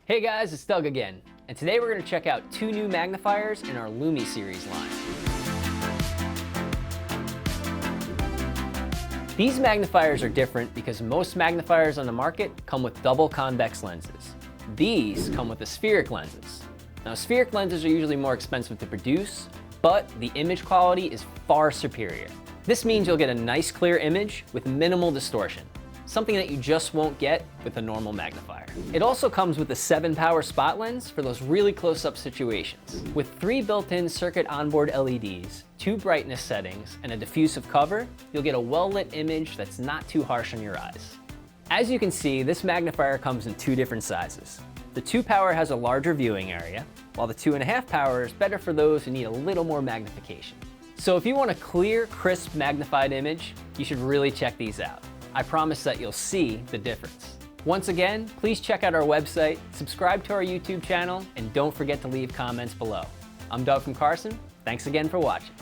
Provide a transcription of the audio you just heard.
Hey guys, it's Doug again, and today we're going to check out two new magnifiers in our Lumi series line. These magnifiers are different because most magnifiers on the market come with double convex lenses. These come with the spheric lenses. Now, spheric lenses are usually more expensive to produce, but the image quality is far superior. This means you'll get a nice clear image with minimal distortion, something that you just won't get with a normal magnifier. It also comes with a 7-power spot lens for those really close-up situations. With 3 built-in circuit onboard LEDs, 2 brightness settings, and a diffusive cover, you'll get a well-lit image that's not too harsh on your eyes. As you can see, this magnifier comes in 2 different sizes. The 2-power has a larger viewing area, while the 2.5-power is better for those who need a little more magnification. So if you want a clear, crisp, magnified image, you should really check these out. I promise that you'll see the difference. Once again, please check out our website, subscribe to our YouTube channel, and don't forget to leave comments below. I'm Doug from Carson. Thanks again for watching.